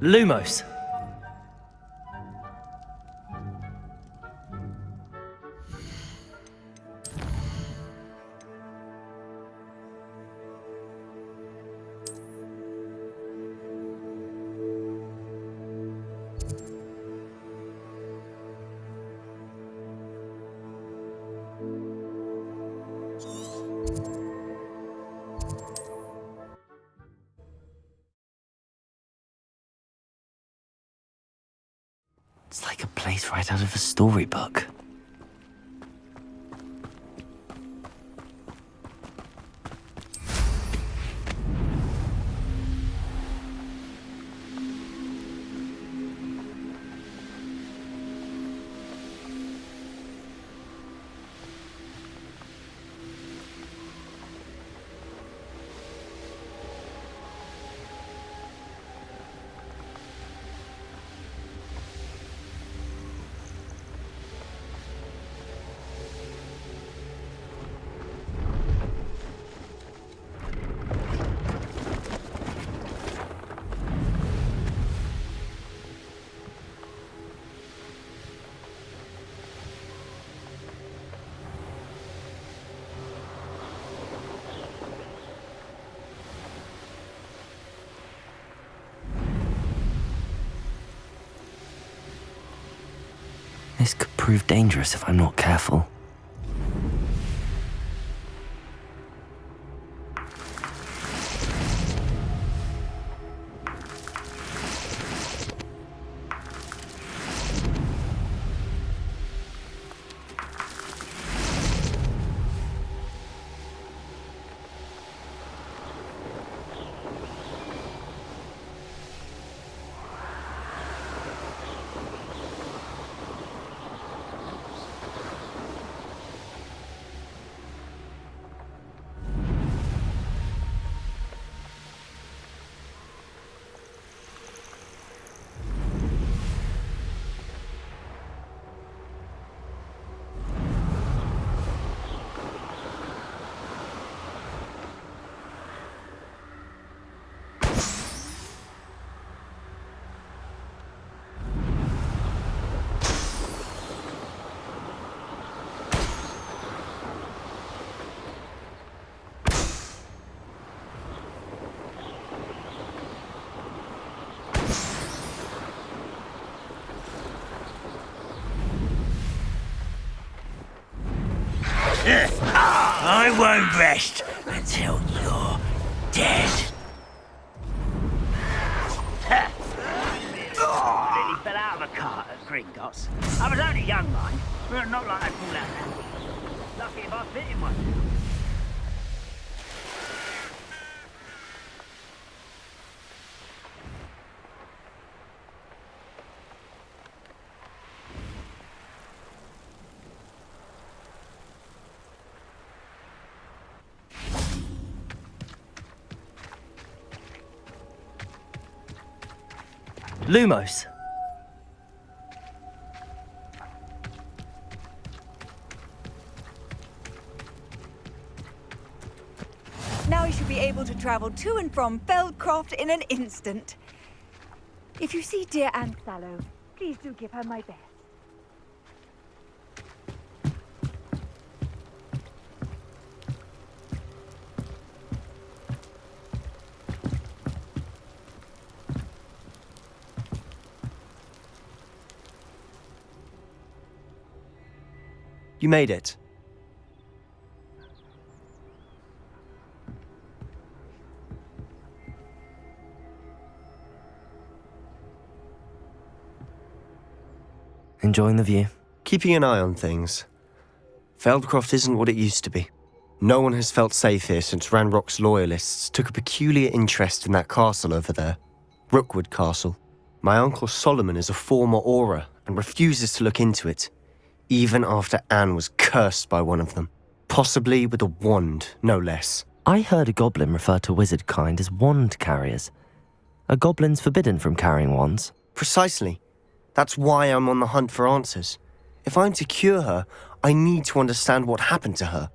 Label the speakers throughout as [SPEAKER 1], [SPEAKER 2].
[SPEAKER 1] Lumos.
[SPEAKER 2] It's like a place right out of a storybook. This could prove dangerous if I'm not careful.
[SPEAKER 3] I won't rest until you're dead. Nearly fell out of a cart at Gringotts. I was only young, mind, but not like I'd fall out there. Lucky if I fit in one.
[SPEAKER 1] Lumos.
[SPEAKER 4] Now you should be able to travel to and from Feldcroft in an instant. If you see dear Aunt Sallow, please do give her my best.
[SPEAKER 1] You made it.
[SPEAKER 2] Enjoying the view?
[SPEAKER 5] Keeping an eye on things. Feldcroft isn't what it used to be. No one has felt safe here since Ranrock's loyalists took a peculiar interest in that castle over there. Rookwood Castle. My uncle Solomon is a former Auror and refuses to look into it, even after Anne was cursed by one of them. Possibly with a wand, no less.
[SPEAKER 2] I heard a goblin refer to wizard kind as wand carriers. Are goblins forbidden from carrying wands?
[SPEAKER 5] Precisely. That's why I'm on the hunt for answers. If I'm to cure her, I need to understand what happened to her.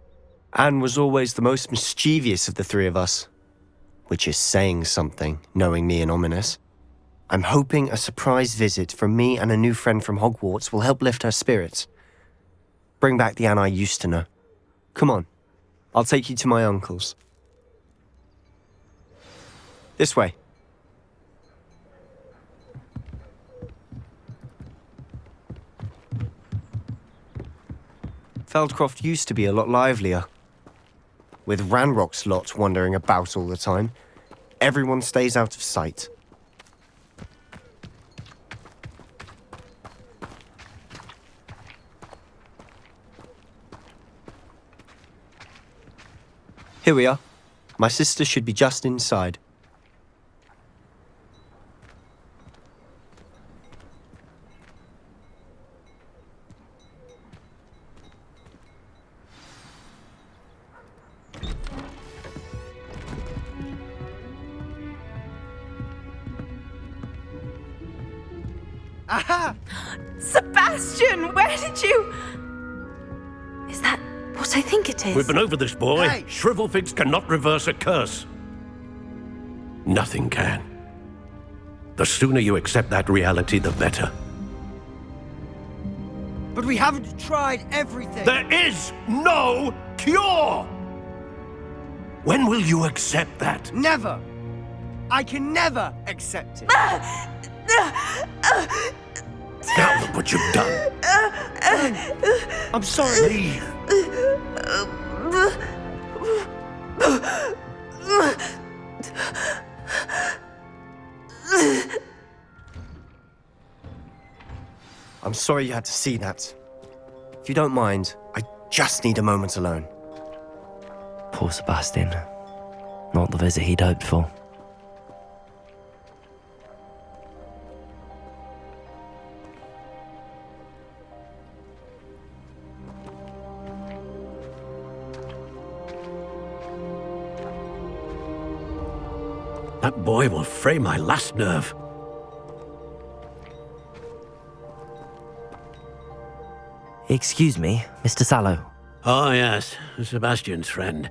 [SPEAKER 5] Anne was always the most mischievous of the three of us. Which is saying something, knowing me and Ominous. I'm hoping a surprise visit from me and a new friend from Hogwarts will help lift her spirits. Bring back the Anne I used to know. Come on, I'll take you to my uncle's. This way. Feldcroft used to be a lot livelier. With Ranrock's lot wandering about all the time, everyone stays out of sight. Here we are. My sister should be just inside.
[SPEAKER 6] Aha!
[SPEAKER 7] Sebastian, where did you... Is that what I think it is?
[SPEAKER 8] We've been over this, boy.
[SPEAKER 6] Hey.
[SPEAKER 8] Shrivelfigs cannot reverse a curse. Nothing can. The sooner you accept that reality, the better.
[SPEAKER 6] But we haven't tried everything.
[SPEAKER 8] There is no cure! When will you accept that?
[SPEAKER 6] Never. I can never accept it.
[SPEAKER 8] Now look what you've done.
[SPEAKER 6] I'm sorry.
[SPEAKER 8] Leave.
[SPEAKER 5] I'm sorry you had to see that. If you don't mind, I just need a moment alone.
[SPEAKER 2] Poor Sebastian. Not the visit he'd hoped for.
[SPEAKER 8] That boy will fray my last nerve.
[SPEAKER 2] Excuse me, Mr. Sallow.
[SPEAKER 8] Oh, yes, Sebastian's friend.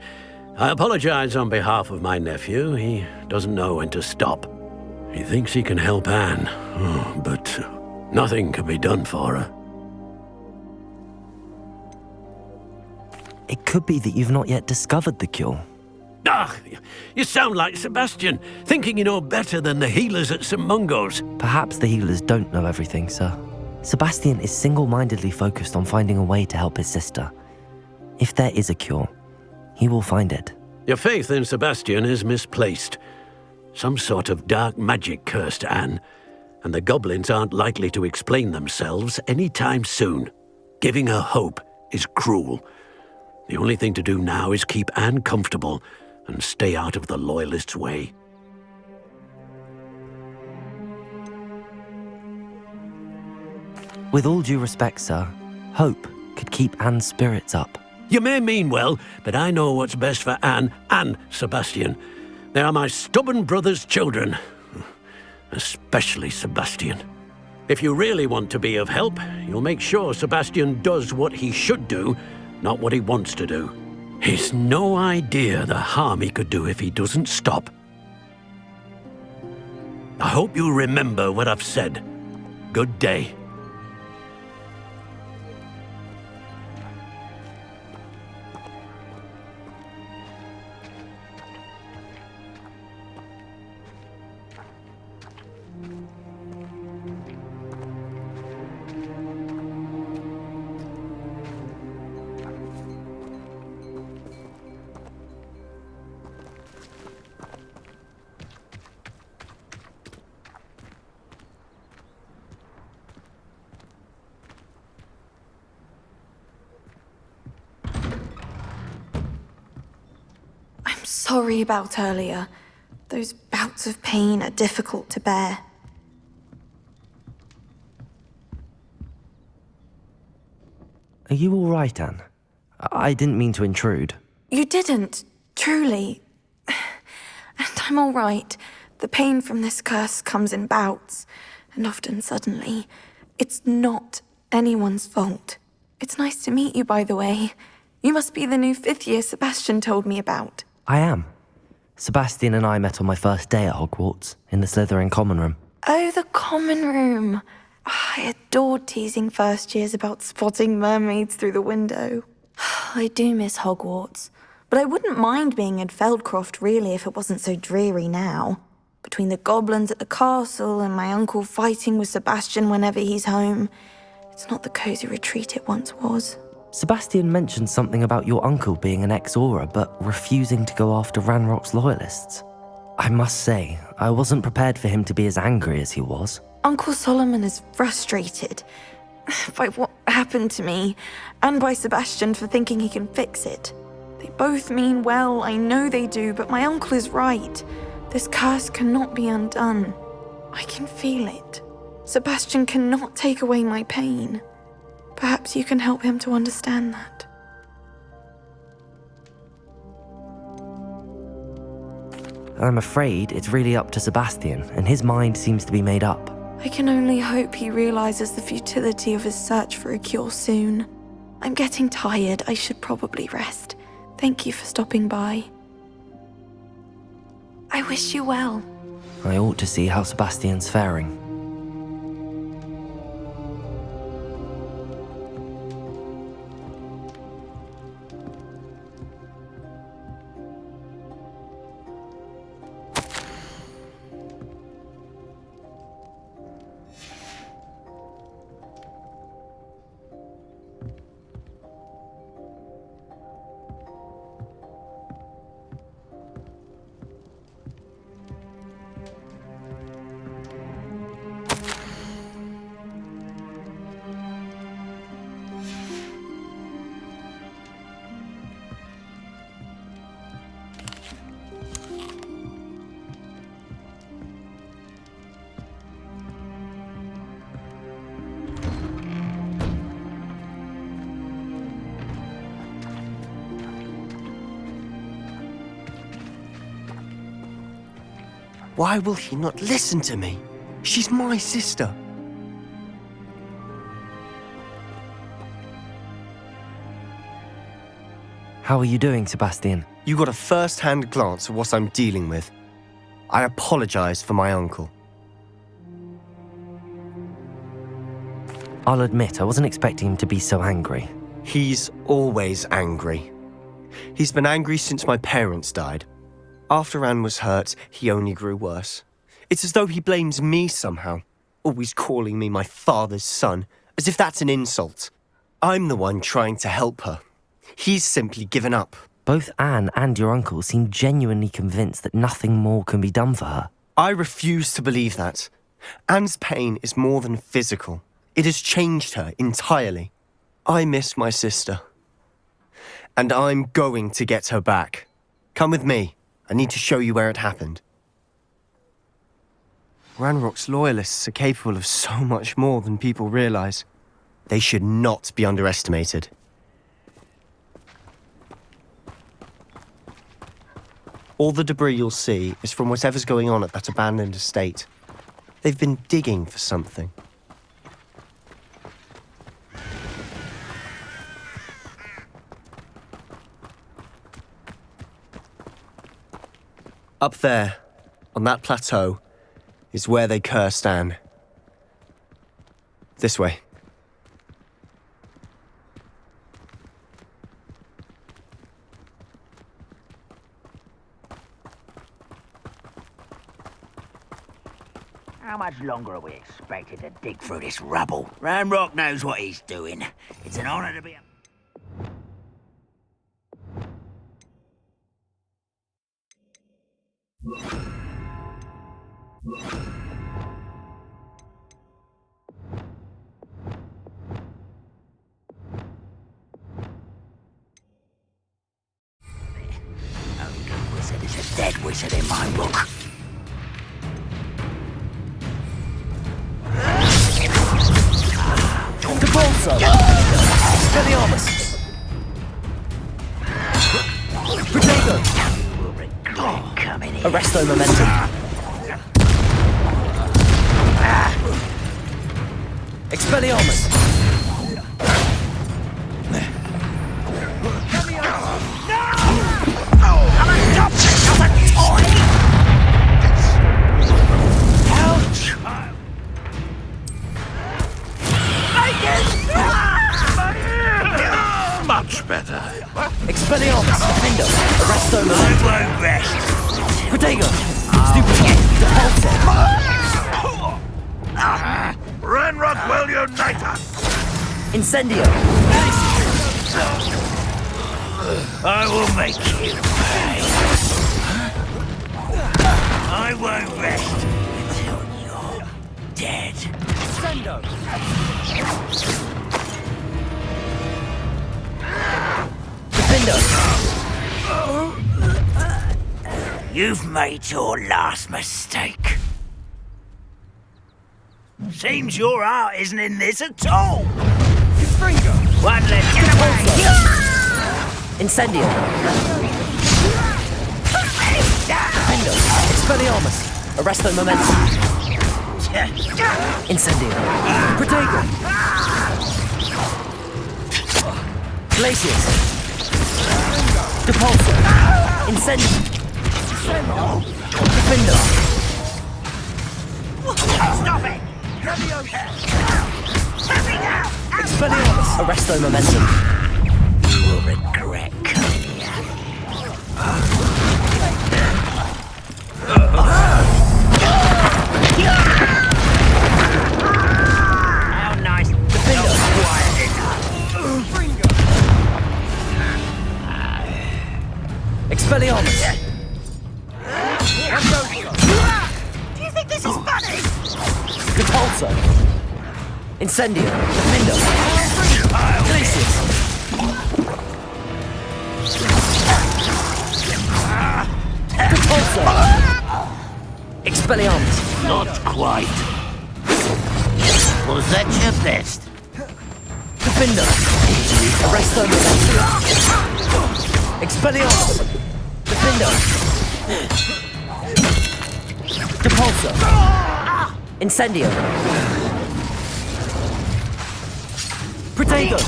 [SPEAKER 8] I apologize on behalf of my nephew. He doesn't know when to stop. He thinks he can help Anne, but nothing can be done for her.
[SPEAKER 2] It could be that you've not yet discovered the cure.
[SPEAKER 8] Ah, you sound like Sebastian, thinking you know better than the healers at St. Mungo's.
[SPEAKER 2] Perhaps the healers don't know everything, sir. Sebastian is single-mindedly focused on finding a way to help his sister. If there is a cure, he will find it.
[SPEAKER 8] Your faith in Sebastian is misplaced. Some sort of dark magic cursed Anne, and the goblins aren't likely to explain themselves anytime soon. Giving her hope is cruel. The only thing to do now is keep Anne comfortable and stay out of the Loyalists' way.
[SPEAKER 2] With all due respect, sir, hope could keep Anne's spirits up.
[SPEAKER 8] You may mean well, but I know what's best for Anne and Sebastian. They are my stubborn brother's children. Especially Sebastian. If you really want to be of help, you'll make sure Sebastian does what he should do, not what he wants to do. He's no idea the harm he could do if he doesn't stop. I hope you remember what I've said. Good day.
[SPEAKER 7] Sorry about earlier. Those bouts of pain are difficult to bear.
[SPEAKER 2] Are you all right, Anne? I didn't mean to intrude.
[SPEAKER 7] You didn't, truly. And I'm all right. The pain from this curse comes in bouts, and often suddenly. It's not anyone's fault. It's nice to meet you, by the way. You must be the new 5th year Sebastian told me about.
[SPEAKER 2] I am. Sebastian and I met on my first day at Hogwarts, in the Slytherin common room.
[SPEAKER 7] Oh, the common room. I adored teasing first years about spotting mermaids through the window. I do miss Hogwarts, but I wouldn't mind being in Feldcroft really if it wasn't so dreary now. Between the goblins at the castle and my uncle fighting with Sebastian whenever he's home, it's not the cozy retreat it once was.
[SPEAKER 2] Sebastian mentioned something about your uncle being an ex-Aura, but refusing to go after Ranrock's loyalists. I must say, I wasn't prepared for him to be as angry as he was.
[SPEAKER 7] Uncle Solomon is frustrated by what happened to me, and by Sebastian for thinking he can fix it. They both mean well, I know they do, but my uncle is right. This curse cannot be undone. I can feel it. Sebastian cannot take away my pain. Perhaps you can help him to understand that.
[SPEAKER 2] I'm afraid it's really up to Sebastian, and his mind seems to be made up.
[SPEAKER 7] I can only hope he realizes the futility of his search for a cure soon. I'm getting tired. I should probably rest. Thank you for stopping by. I wish you well.
[SPEAKER 2] I ought to see how Sebastian's faring.
[SPEAKER 5] Why will he not listen to me? She's my sister.
[SPEAKER 2] How are you doing, Sebastian?
[SPEAKER 5] You got a first-hand glance at what I'm dealing with. I apologize for my uncle.
[SPEAKER 2] I'll admit, I wasn't expecting him to be so angry.
[SPEAKER 5] He's always angry. He's been angry since my parents died. After Anne was hurt, he only grew worse. It's as though he blames me somehow, always calling me my father's son, as if that's an insult. I'm the one trying to help her. He's simply given up.
[SPEAKER 2] Both Anne and your uncle seem genuinely convinced that nothing more can be done for her.
[SPEAKER 5] I refuse to believe that. Anne's pain is more than physical. It has changed her entirely. I miss my sister. And I'm going to get her back. Come with me. I need to show you where it happened. Ranrock's loyalists are capable of so much more than people realize. They should not be underestimated. All the debris you'll see is from whatever's going on at that abandoned estate. They've been digging for something. Up there, on that plateau, is where they cursed Anne. This way.
[SPEAKER 3] How much longer are we expected to dig through this rubble? Ranrock knows what he's doing. It's an honor to be a... Only wizard is a dead wizard in my book.
[SPEAKER 1] Expelliarmus! Potato!
[SPEAKER 3] We'll regret coming here.
[SPEAKER 1] Arresto momentum. Expelliarmus!
[SPEAKER 3] I'm a stop this as a toy! How
[SPEAKER 1] Expelliarmus! Defender! Arresto!
[SPEAKER 3] I won't rest.
[SPEAKER 1] Protego! Stupefy! Depulso!
[SPEAKER 3] Ranrock will unite us.
[SPEAKER 1] Incendio!
[SPEAKER 3] I will make you pay. I won't rest until you're dead.
[SPEAKER 1] Sendo! Defender!
[SPEAKER 3] You've made your last mistake. Seems your heart isn't in this at all.
[SPEAKER 1] Confringo!
[SPEAKER 3] One less. Get away!
[SPEAKER 1] Incendio! Defender! Expelliarmus! Arresto Momentum! Incendio! Protego! Glaciers! Depulso! Incendio! Defender!
[SPEAKER 3] Stop it!
[SPEAKER 1] Expelliarmus! Arresto Momentum!
[SPEAKER 3] You will regret coming here. How nice.
[SPEAKER 1] Defender!
[SPEAKER 3] Quiet enough.
[SPEAKER 1] Expelliarmus!
[SPEAKER 3] Do you think this is funny?
[SPEAKER 1] Depulso! Incendio! Defender! Glaciers! Depulso! Expelliarmus!
[SPEAKER 3] Not quite. Was that your best?
[SPEAKER 1] Defender! Arresto Momentum! Expelliarmus! Defender! Depulso! Incendio! Protego!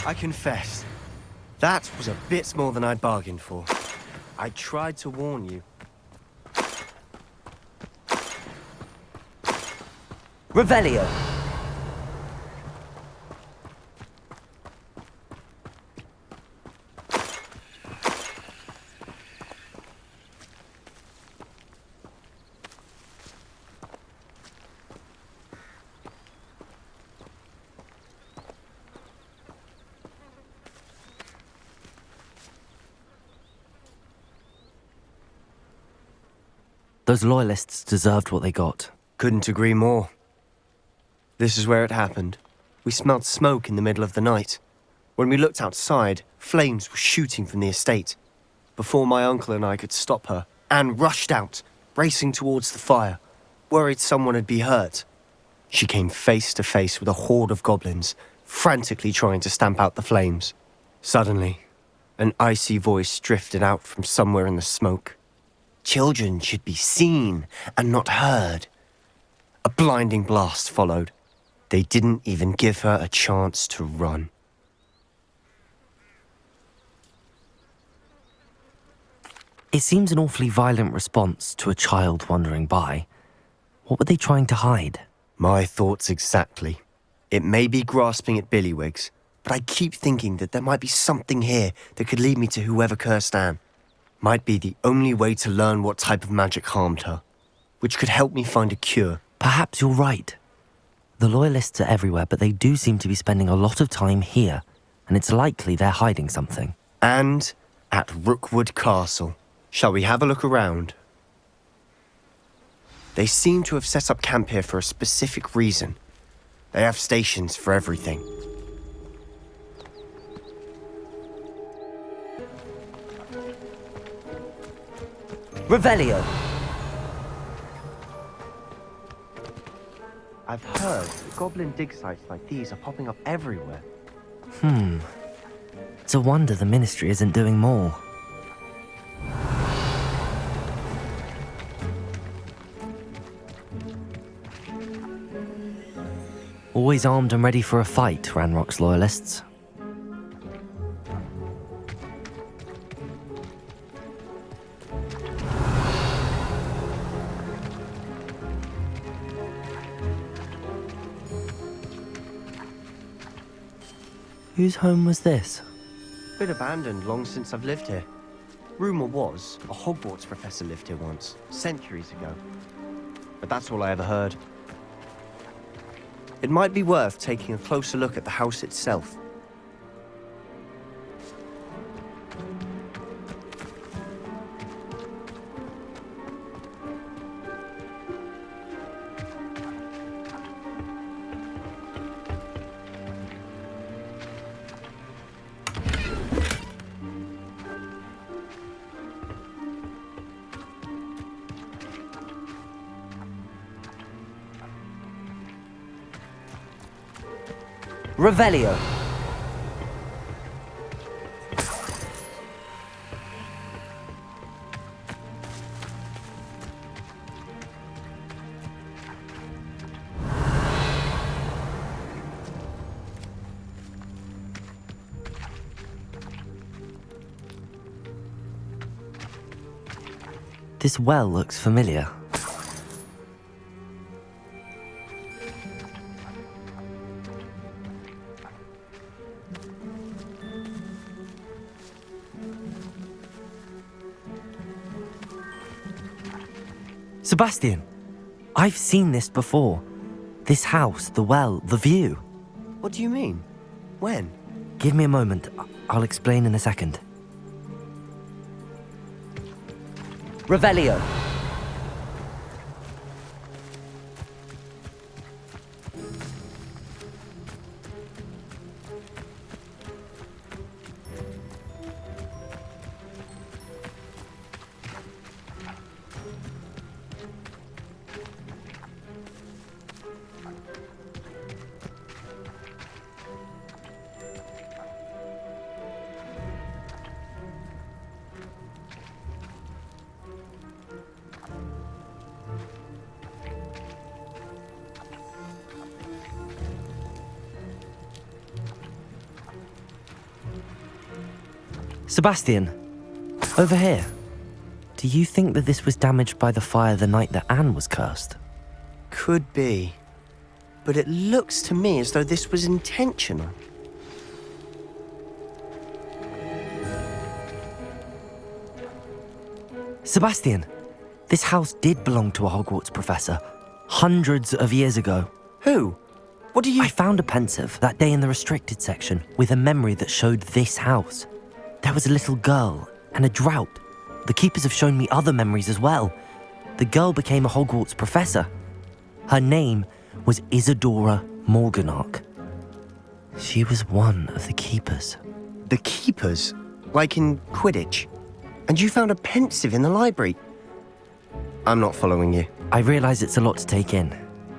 [SPEAKER 5] I confess, that was a bit more than I'd bargained for. I tried to warn you.
[SPEAKER 1] Revelio!
[SPEAKER 2] Those loyalists deserved what they got.
[SPEAKER 5] Couldn't agree more. This is where it happened. We smelled smoke in the middle of the night. When we looked outside, flames were shooting from the estate. Before my uncle and I could stop her, Anne rushed out, racing towards the fire, worried someone had been hurt. She came face to face with a horde of goblins, frantically trying to stamp out the flames. Suddenly, an icy voice drifted out from somewhere in the smoke. Children should be seen and not heard. A blinding blast followed. They didn't even give her a chance to run.
[SPEAKER 2] It seems an awfully violent response to a child wandering by. What were they trying to hide?
[SPEAKER 5] My thoughts exactly. It may be grasping at billywigs, but I keep thinking that there might be something here that could lead me to whoever cursed Anne. Might be the only way to learn what type of magic harmed her, which could help me find a cure.
[SPEAKER 2] Perhaps you're right. The loyalists are everywhere, but they do seem to be spending a lot of time here, and it's likely they're hiding something.
[SPEAKER 5] And at Rookwood Castle. Shall we have a look around? They seem to have set up camp here for a specific reason. They have stations for everything.
[SPEAKER 1] Revelio!
[SPEAKER 5] I've heard that goblin dig sites like these are popping up everywhere.
[SPEAKER 2] It's a wonder the Ministry isn't doing more. Always armed and ready for a fight, Ranrock's loyalists. Whose home was this?
[SPEAKER 5] Been abandoned long since I've lived here. Rumour was a Hogwarts professor lived here once, centuries ago. But that's all I ever heard. It might be worth taking a closer look at the house itself.
[SPEAKER 1] Revelio.
[SPEAKER 2] This well looks familiar. Sebastian, I've seen this before. This house, the well, the view.
[SPEAKER 5] What do you mean? When?
[SPEAKER 2] Give me a moment. I'll explain in a second.
[SPEAKER 1] Revelio.
[SPEAKER 2] Sebastian, over here. Do you think that this was damaged by the fire the night that Anne was cursed?
[SPEAKER 5] Could be. But it looks to me as though this was intentional.
[SPEAKER 2] Sebastian, this house did belong to a Hogwarts professor, hundreds of years ago.
[SPEAKER 5] Who? What do you...
[SPEAKER 2] I found a pensieve that day in the restricted section with a memory that showed this house. There was a little girl and a drought. The keepers have shown me other memories as well. The girl became a Hogwarts professor. Her name was Isadora Morganach. She was one of the keepers.
[SPEAKER 5] The keepers? Like in Quidditch? And you found a pensieve in the library? I'm not following you.
[SPEAKER 2] I realize it's a lot to take in.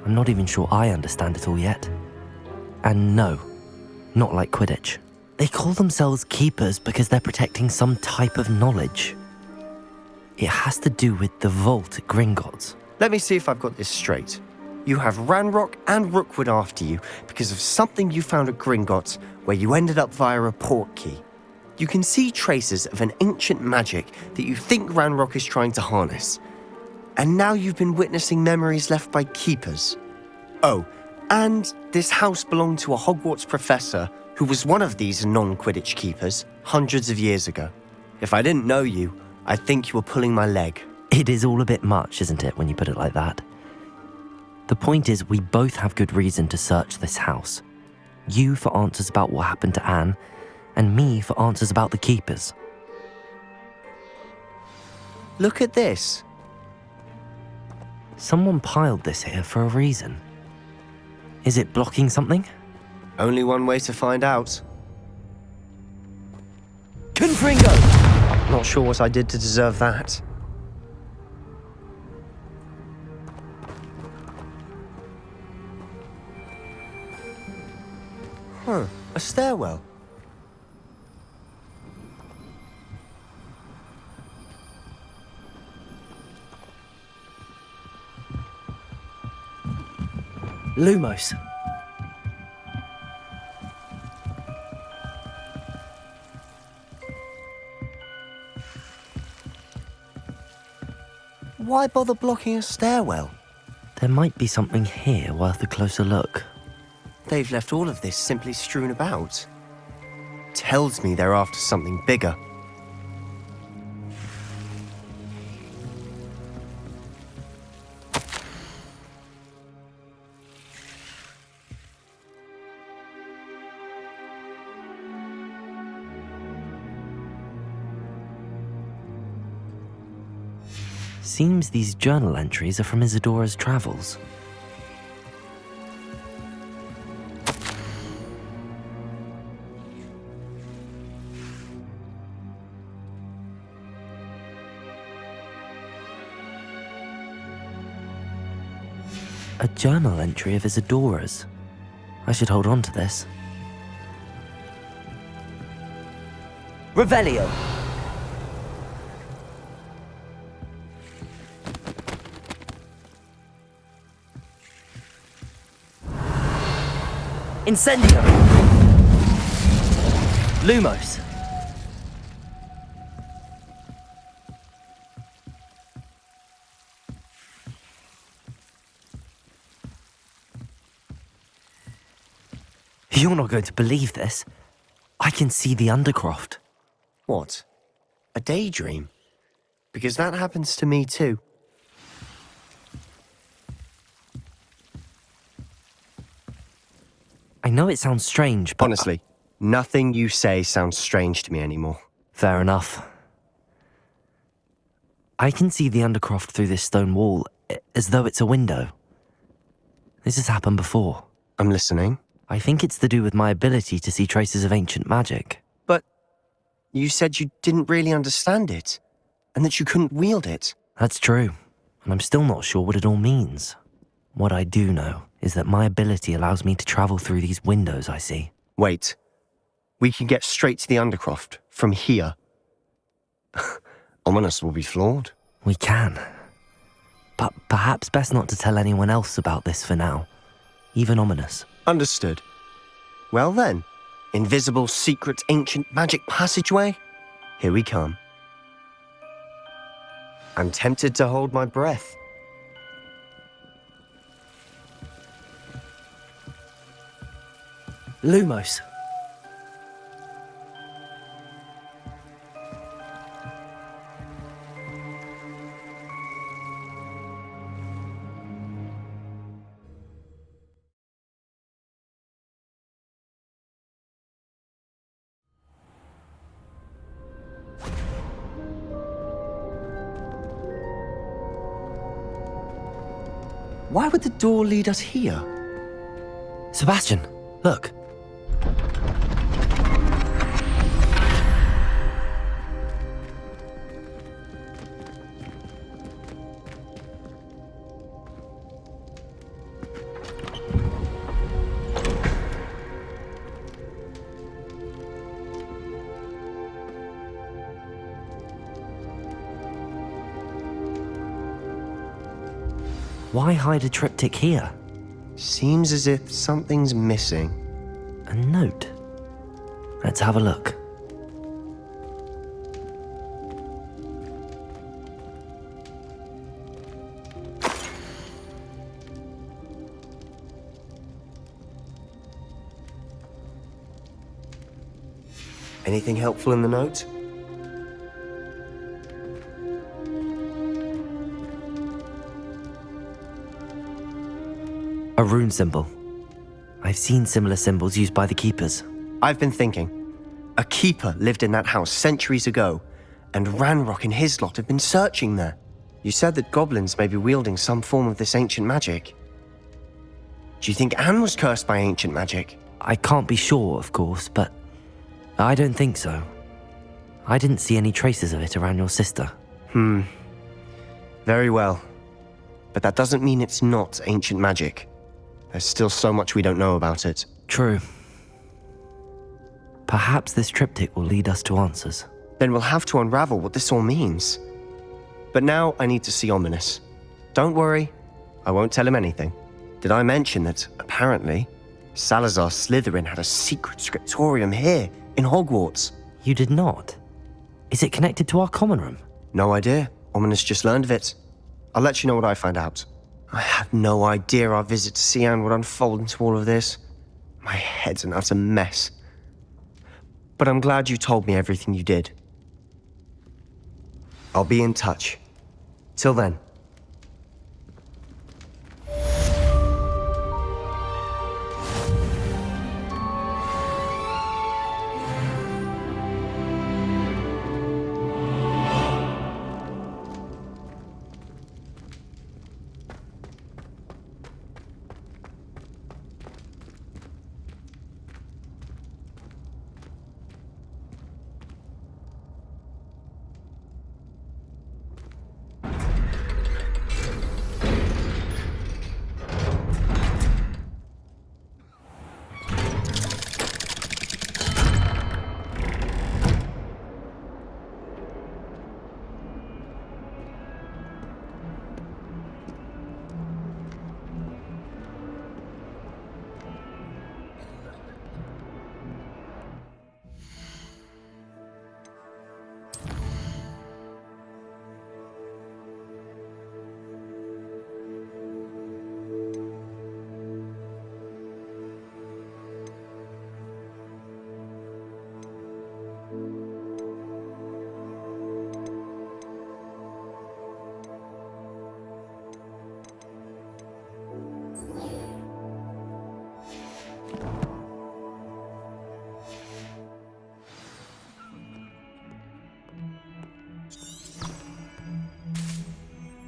[SPEAKER 2] I'm not even sure I understand it all yet. And no, not like Quidditch. They call themselves keepers because they're protecting some type of knowledge. It has to do with the vault at Gringotts.
[SPEAKER 5] Let me see if I've got this straight. You have Ranrock and Rookwood after you because of something you found at Gringotts where you ended up via a port key. You can see traces of an ancient magic that you think Ranrock is trying to harness. And now you've been witnessing memories left by keepers. Oh, and this house belonged to a Hogwarts professor who was one of these non-Quidditch keepers hundreds of years ago. If I didn't know you, I'd think you were pulling my leg.
[SPEAKER 2] It is all a bit much, isn't it, when you put it like that? The point is, we both have good reason to search this house. You for answers about what happened to Anne, and me for answers about the keepers.
[SPEAKER 5] Look at this.
[SPEAKER 2] Someone piled this here for a reason. Is it blocking something?
[SPEAKER 5] Only one way to find out.
[SPEAKER 1] Confringo!
[SPEAKER 5] Not sure what I did to deserve that. Huh, a stairwell.
[SPEAKER 1] Lumos.
[SPEAKER 5] Why bother blocking a stairwell?
[SPEAKER 2] There might be something here worth a closer look.
[SPEAKER 5] They've left all of this simply strewn about. tells me they're after something bigger.
[SPEAKER 2] Seems these journal entries are from Isadora's travels. A journal entry of Isadora's. I should hold on to this.
[SPEAKER 1] Revelio. Incendio. Lumos.
[SPEAKER 2] You're not going to believe this. I can see the undercroft.
[SPEAKER 5] What? A daydream? Because that happens to me too.
[SPEAKER 2] I know it sounds strange, but...
[SPEAKER 5] Honestly, nothing you say sounds strange to me anymore.
[SPEAKER 2] Fair enough. I can see the undercroft through this stone wall, as though it's a window. This has happened before.
[SPEAKER 5] I'm listening.
[SPEAKER 2] I think it's to do with my ability to see traces of ancient magic.
[SPEAKER 5] But you said you didn't really understand it, and that you couldn't wield it.
[SPEAKER 2] That's true, and I'm still not sure what it all means. What I do know is that my ability allows me to travel through these windows I see.
[SPEAKER 5] Wait. We can get straight to the undercroft from here. Ominous will be floored.
[SPEAKER 2] We can. But perhaps best not to tell anyone else about this for now. Even Ominous.
[SPEAKER 5] Understood. Well then, invisible, secret, ancient magic passageway? Here we come. I'm tempted to hold my breath.
[SPEAKER 1] Lumos.
[SPEAKER 5] Why would the door lead us here?
[SPEAKER 2] Sebastian, look. Why hide a triptych here?
[SPEAKER 5] Seems as if something's missing.
[SPEAKER 2] A note. Let's have a look.
[SPEAKER 5] Anything helpful in the note?
[SPEAKER 2] A rune symbol. I've seen similar symbols used by the keepers.
[SPEAKER 5] I've been thinking. A keeper lived in that house centuries ago, and Ranrock and his lot have been searching there. You said that goblins may be wielding some form of this ancient magic. Do you think Anne was cursed by ancient magic?
[SPEAKER 2] I can't be sure, of course, but I don't think so. I didn't see any traces of it around your sister.
[SPEAKER 5] Very well. But that doesn't mean it's not ancient magic. There's still so much we don't know about it.
[SPEAKER 2] True. Perhaps this triptych will lead us to answers.
[SPEAKER 5] Then we'll have to unravel what this all means. But now I need to see Ominous. Don't worry, I won't tell him anything. Did I mention that, apparently, Salazar Slytherin had a secret scriptorium here, in Hogwarts?
[SPEAKER 2] You did not? Is it connected to our common room?
[SPEAKER 5] No idea. Ominous just learned of it. I'll let you know what I find out. I had no idea our visit to Sian would unfold into all of this. My head's an utter mess. But but I'm glad you told me everything you did. I'll be in touch. Till then.